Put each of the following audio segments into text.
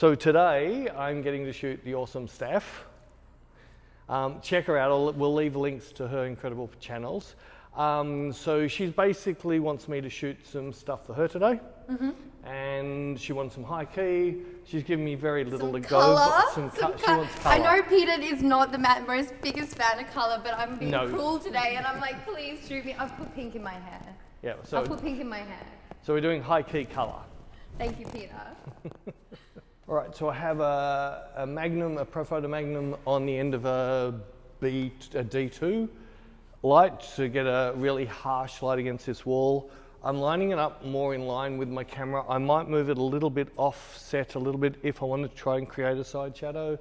So today I'm getting to shoot the awesome Stef. Check her out, we'll leave links to her incredible channels. So she basically wants me to shoot some stuff for her today. And she wants some high key. She's given me very little to go. But she wants colour. I know Peter is not the most biggest fan of colour, but I'm being cruel today and I'm like, please shoot me. I've put pink in my hair. Yeah, so I'll put pink in my hair. So we're doing high key colour. Thank you, Peter. All right, so I have a Magnum, a Profoto Magnum on the end of a D2 light to get a really harsh light against this wall. I'm lining it up more in line with my camera. I might move it a little bit offset a little bit if I want to try and create a side shadow.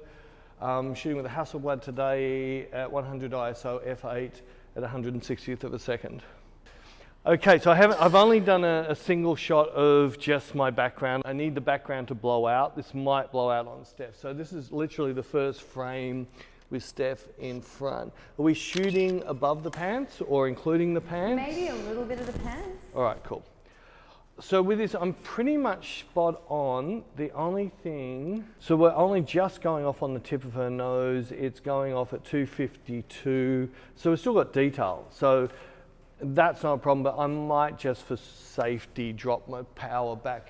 I'm shooting with a Hasselblad today at 100 ISO f8 at 160th of a second. Okay, so I've only done a single shot of just my background. I need the background to blow out. This might blow out on Stef. So this is literally the first frame with Stef in front. Are we shooting above the pants or including the pants? Maybe a little bit of the pants. All right, cool. So with this, I'm pretty much spot on. The only thing, so we're only just going off on the tip of her nose. It's going off at 252. So we've still got detail. So that's not a problem, but I might just for safety drop my power back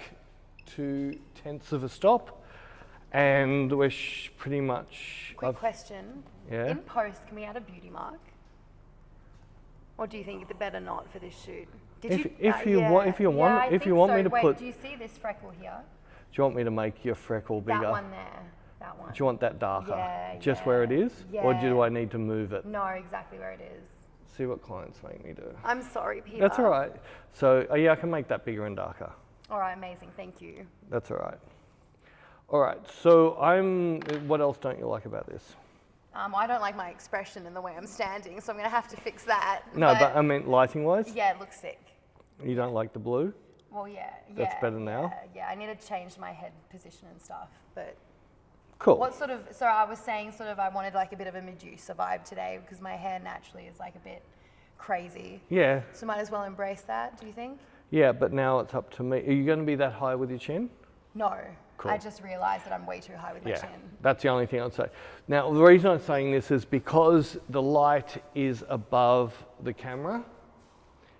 2/10 of a stop. And we're pretty much... Quick question. Yeah? In post, can we add a beauty mark? Or do you think it's better not for this shoot? If you want me to Wait, put... do you see this freckle here? Do you want me to make your freckle bigger? That one there. That one. Do you want that darker? Yeah, just where it is? Yeah. Or do I need to move it? No, exactly where it is. See what clients make me do. I'm sorry, Peter. That's all right. So, yeah, I can make that bigger and darker. All right, amazing. Thank you. That's all right. All right, so what else don't you like about this? I don't like my expression and the way I'm standing, so I'm going to have to fix that. No, but I mean lighting-wise? Yeah, it looks sick. You don't like the blue? Well, yeah. That's better now? Yeah, I need to change my head position and stuff, but... Cool. What sort of, so I was saying sort of I wanted like a bit of a Medusa vibe today because my hair naturally is like a bit crazy. Yeah. So might as well embrace that, do you think? Yeah, but now it's up to me. Are you going to be that high with your chin? No. Cool. I just realised that I'm way too high with my chin. That's the only thing I'd say. Now, the reason I'm saying this is because the light is above the camera.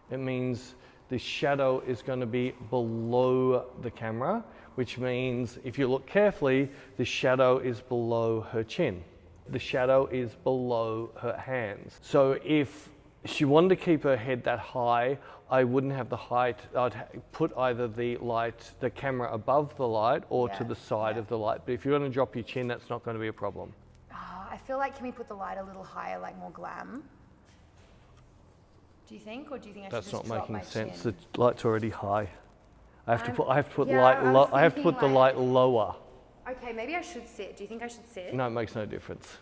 It means the shadow is going to be below the camera, which means if you look carefully, the shadow is below her chin. The shadow is below her hands. So if she wanted to keep her head that high, I wouldn't have the height. I'd put either the camera above the light or to the side of the light. But if you're going to drop your chin, that's not going to be a problem. I feel like, can we put the light a little higher, like more glam? Do you think, or do you think I should just drop my chin? That's not making sense. The light's already high. I have to put the light lower. Okay, maybe I should sit. Do you think I should sit? No, it makes no difference.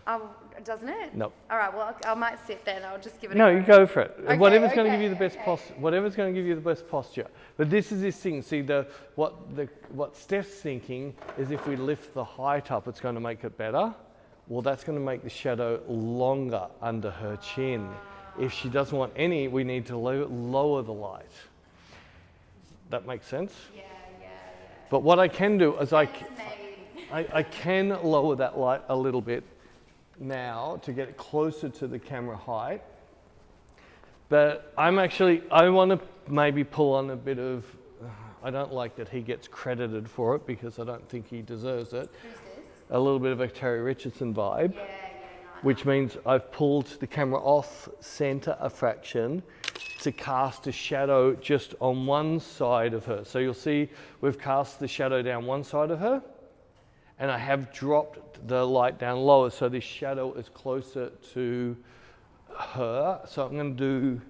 Doesn't it? No. All right, well, I might sit then. I'll just give it a No, go. you go for it. Okay, Whatever's going to give you the best whatever's going to give you the best posture. But this is this thing. See, what Stef's thinking is if we lift the height up, it's going to make it better. Well, that's going to make the shadow longer under her chin. If she doesn't want any, we need to lower the light. That makes sense? Yeah. But what I can do is I can lower that light a little bit now to get it closer to the camera height. But I want to maybe pull on a bit of, I don't like that he gets credited for it because I don't think he deserves it. Who's this? A little bit of a Terry Richardson vibe. Which means I've pulled the camera off center a fraction to cast a shadow just on one side of her. So you'll see we've cast the shadow down one side of her, and I have dropped the light down lower so the shadow is closer to her. So I'm going to do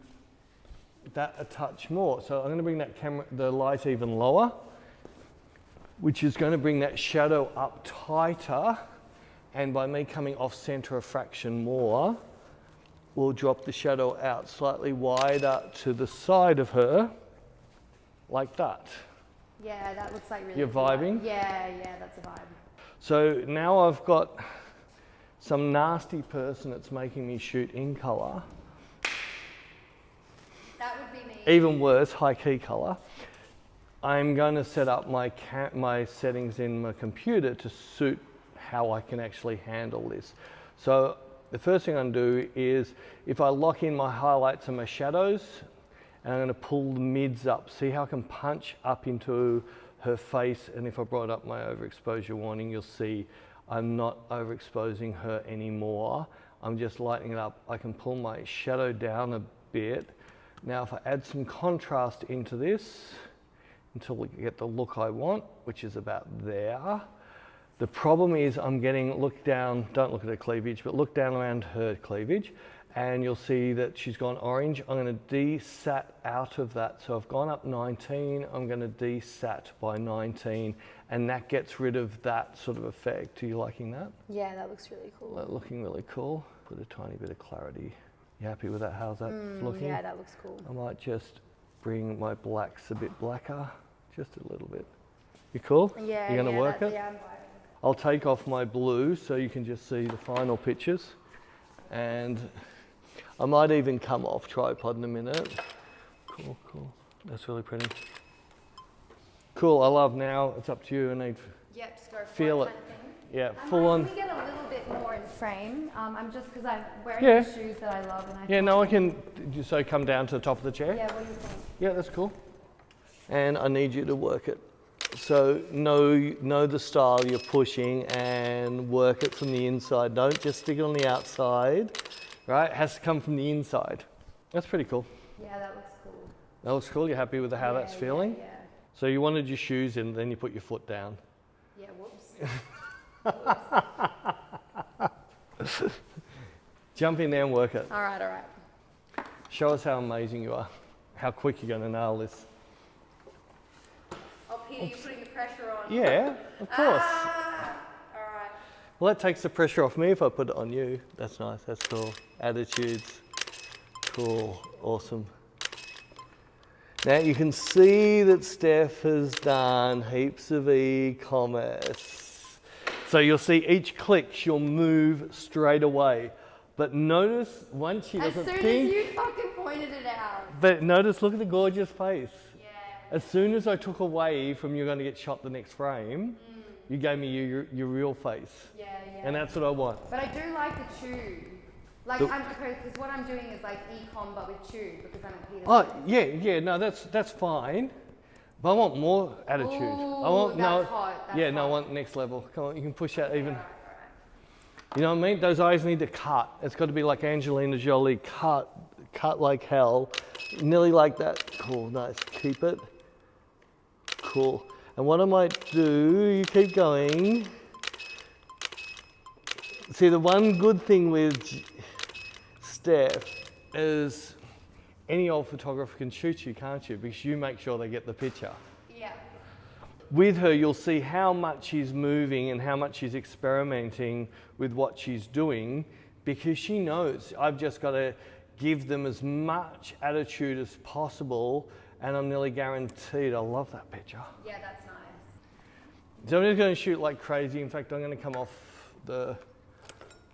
that a touch more. So I'm going to bring the light even lower, which is going to bring that shadow up tighter. And by me coming off center a fraction more, we'll drop the shadow out slightly wider to the side of her, like that. Yeah, that looks like really You're vibing? Yeah, that's a vibe. So now I've got some nasty person that's making me shoot in color. That would be me. Even worse, high key color. I'm going to set up my settings in my computer to suit how I can actually handle this. So the first thing I'm going to do is, if I lock in my highlights and my shadows, and I'm going to pull the mids up, see how I can punch up into her face. And if I brought up my overexposure warning, you'll see I'm not overexposing her anymore. I'm just lightening it up. I can pull my shadow down a bit. Now if I add some contrast into this, until we get the look I want, which is about there. The problem is I'm getting, look down, don't look at her cleavage, but look down around her cleavage, and you'll see that she's gone orange. I'm going to desat out of that. So I've gone up 19, I'm going to desat by 19, and that gets rid of that sort of effect. Are you liking that? Yeah, that looks really cool. That looking really cool. Put a tiny bit of clarity. You happy with that? How's that looking? Yeah, that looks cool. I might just bring my blacks a bit blacker, just a little bit. You cool? Yeah, you're going to work it? Yeah, I'm vibing. I'll take off my blue so you can just see the final pictures. And I might even come off tripod in a minute. Cool, cool. That's really pretty. Cool, I love now. It's up to you. I need just go for feel it. Kind of thing. Yeah, full on. I might get a little bit more in frame. I'm just because I'm wearing Yeah. the shoes that I love, and I Yeah, no, I can. So come down to the top of the chair. Yeah, what do you think? Yeah, that's cool. And I need you to work it. So know the style you're pushing and work it from the inside. Don't just stick it on the outside, right? It has to come from the inside. That's pretty cool. Yeah, that looks cool. That looks cool. You're happy with how that's feeling? Yeah. So you wanted your shoes in, then you put your foot down. Yeah, whoops. Jump in there and work it. All right, all right. Show us how amazing you are. How quick you're going to nail this. Oh, Peter, you're putting the pressure on. Yeah, of course. All right. Well, that takes the pressure off me if I put it on you. That's nice. That's cool. Attitudes. Cool. Awesome. Now you can see that Stef has done heaps of e-commerce. So you'll see each click she'll move straight away. But notice once she doesn't think... As soon as you fucking pointed it out. But notice, look at the gorgeous face. Yeah. As soon as I took away from you're going to get shot the next frame, you gave me your real face. Yeah, yeah. And that's what I want. But I do like the tube. Like, because what I'm doing is like e-com but with tube, because I'm at Peter's. Oh, yeah, no, that's fine. But I want more attitude. Ooh, I want that's hot. That's hot. I want next level. Come on, you can push that even. All right. You know what I mean? Those eyes need to cut. It's got to be like Angelina Jolie, cut like hell. Nearly like that. Cool, nice. Keep it. Cool. And what I might do, you keep going. See, the one good thing with Stef is any old photographer can shoot you, can't you? Because you make sure they get the picture. Yeah. With her, you'll see how much she's moving and how much she's experimenting with what she's doing, because she knows I've just got to give them as much attitude as possible, and I'm nearly guaranteed I love that picture. Yeah, that's nice. So I'm just going to shoot like crazy. In fact, I'm going to come off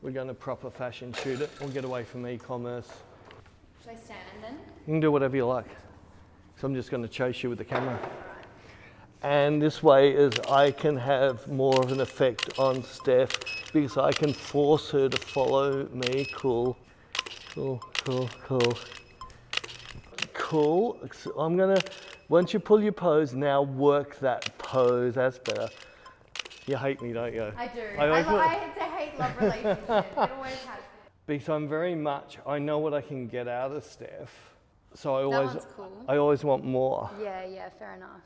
we're going to proper fashion shoot it. We'll get away from e-commerce. Should I stand then? You can do whatever you like. So I'm just going to chase you with the camera. And this way is I can have more of an effect on Stef because I can force her to follow me. Cool. Cool, cool, cool. Cool. So I'm going to, once you pull your pose, now work that pose. That's better. You hate me, don't you? I do. It's a hate-love relationship. It always has been. Because I'm very much, I know what I can get out of Stef. So I always want more. Yeah, fair enough.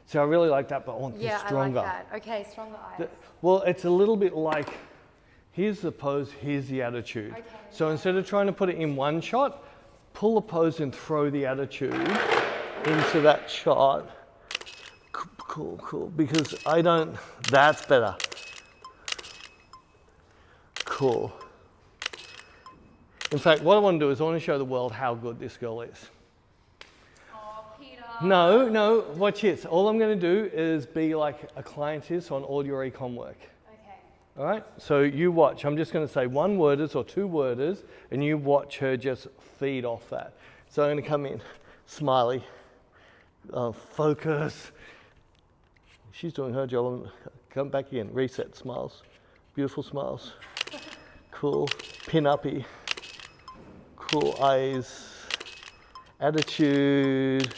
So I really like that, but I want this stronger. I like that. Okay, stronger eyes. Well, it's a little bit like, here's the pose, here's the attitude. Okay, so instead of trying to put it in one shot, pull the pose and throw the attitude into that shot. Cool, cool, because that's better. Cool. In fact, what I want to do is I want to show the world how good this girl is. Oh, Peter. No, watch this. All I'm going to do is be like a client is on all your e-com work. Okay. All right? So you watch. I'm just going to say one worders or two worders, and you watch her just feed off that. So I'm going to come in, smiley, Focus. She's doing her job. Come back again. Reset. Smiles. Beautiful smiles. Cool. Pin-uppy. Cool eyes. Attitude.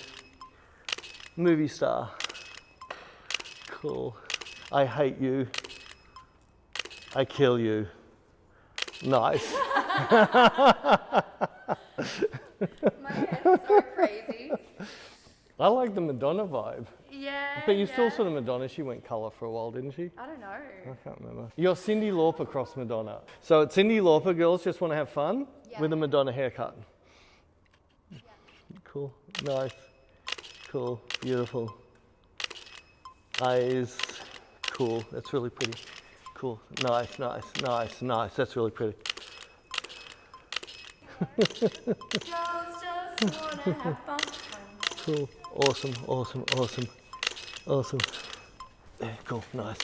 Movie star. Cool. I hate you. I kill you. Nice. My head's so crazy. I like the Madonna vibe. Yeah. But you still sort of Madonna. She went colour for a while, didn't she? I don't know. I can't remember. You're Cyndi Lauper cross Madonna. So at Cyndi Lauper, girls just want to have fun with a Madonna haircut. Yeah. Cool. Nice. Cool. Beautiful. Eyes. Cool. That's really pretty. Cool. Nice, nice, nice, nice. That's really pretty. Just wanna have fun. Cool. Awesome, awesome, awesome, awesome. Yeah, cool, nice,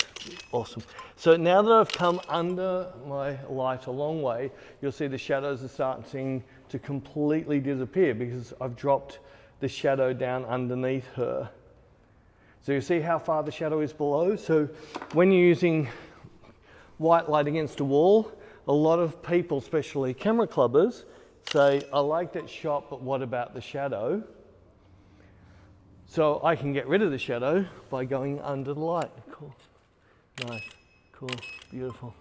awesome. So now that I've come under my light a long way, you'll see the shadows are starting to completely disappear because I've dropped the shadow down underneath her. So you see how far the shadow is below? So when you're using white light against a wall, a lot of people, especially camera clubbers, say, I like that shot, but what about the shadow? So I can get rid of the shadow by going under the light. Cool, nice, cool, beautiful.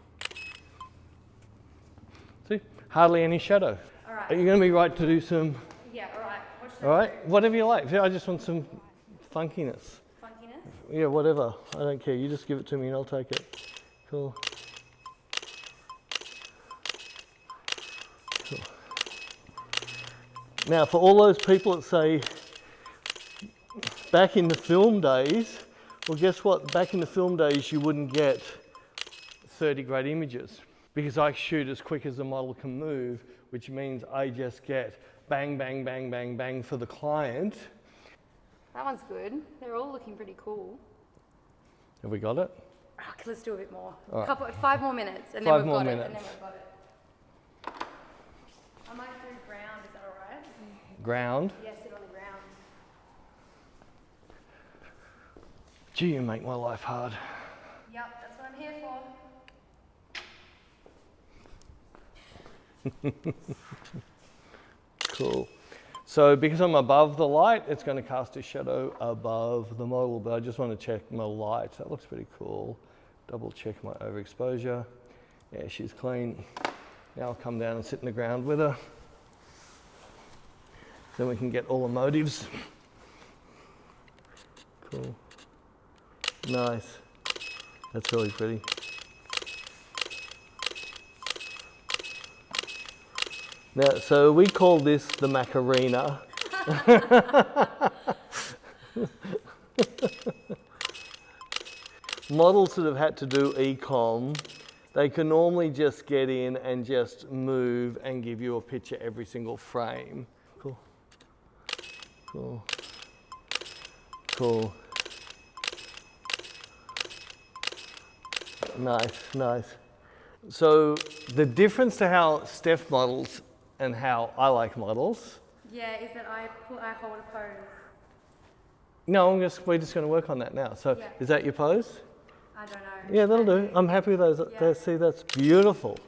See, hardly any shadow. All right. Are you going to be right to do some? Yeah, all right. What should All right, whatever you like. I just want some funkiness. Funkiness? Yeah, whatever. I don't care. You just give it to me and I'll take it. Cool. Cool. Now, for all those people that say, back in the film days, well, guess what? Back in the film days, you wouldn't get 30 great images because I shoot as quick as the model can move, which means I just get bang, bang, bang, bang, bang for the client. That one's good. They're all looking pretty cool. Have we got it? Okay, let's do a bit more. All right. 5 more minutes, and 5 then more we've got minutes. it. And then we've got it. I might do ground. Is that all right? Ground. Yeah, sit on the ground. Gee, you make my life hard. Yep, that's what I'm here for. Cool. So because I'm above the light, it's going to cast a shadow above the model, but I just want to check my light. That looks pretty cool. Double check my overexposure. Yeah, she's clean. Now I'll come down and sit in the ground with her. Then we can get all the motives. Cool. Nice. That's really pretty. Now, so we call this the Macarena. Models that have had to do e-com, they can normally just get in and just move and give you a picture every single frame. Cool. Cool. Cool. Nice, nice. So the difference to how Stef models and how I like models. Yeah, is that I hold a pose. No, we're just going to work on that now. So Yeah. Is that your pose? I don't know. Yeah, that'll do. I'm happy with those. Yeah. See, that's beautiful.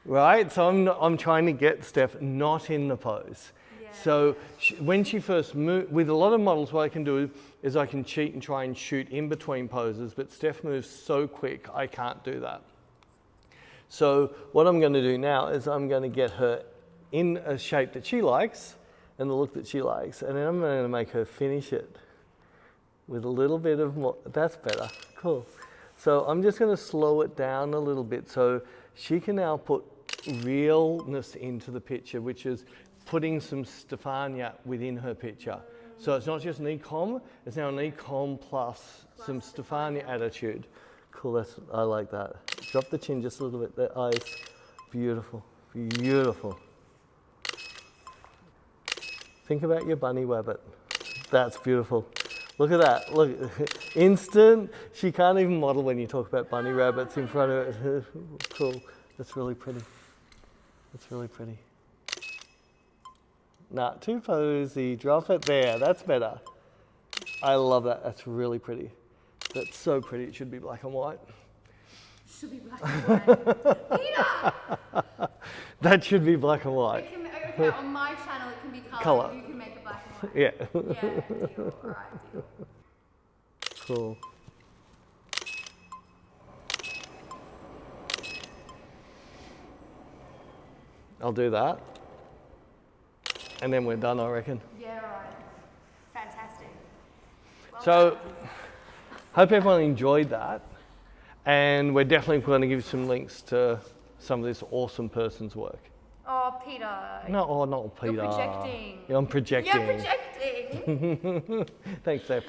Right? So I'm trying to get Stef not in the pose. Yeah. So when she first moved, with a lot of models, what I can do is I can cheat and try and shoot in between poses, but Stef moves so quick, I can't do that. So what I'm going to do now is I'm going to get her in a shape that she likes and the look that she likes, and then I'm going to make her finish it with a little bit of more. That's better. Cool. So I'm just going to slow it down a little bit so she can now put realness into the picture, which is putting some Stefania within her picture. So it's not just an e-com, it's now an e-com plus some Stefania attitude. Cool, I like that. Drop the chin just a little bit, the eyes. Beautiful, beautiful. Think about your bunny rabbit. That's beautiful. Look at that, look, instant. She can't even model when you talk about bunny rabbits in front of her. Cool, that's really pretty. That's really pretty. Nah, too posy, drop it there, that's better. I love that. That's really pretty. That's so pretty. It should be black and white. Should be black and white. Peter! That should be black and white. It can, okay, on my channel it can be colour. You can make it black and white. Yeah. Yeah, deal. All right, deal. Cool. I'll do that. And then we're done, I reckon. Yeah, right. Fantastic. Well So, done. hope everyone enjoyed that. And we're definitely going to give you some links to some of this awesome person's work. Oh, Peter. No, oh, not Peter. You're projecting. Yeah, I'm projecting. You're projecting. Thanks, Stef.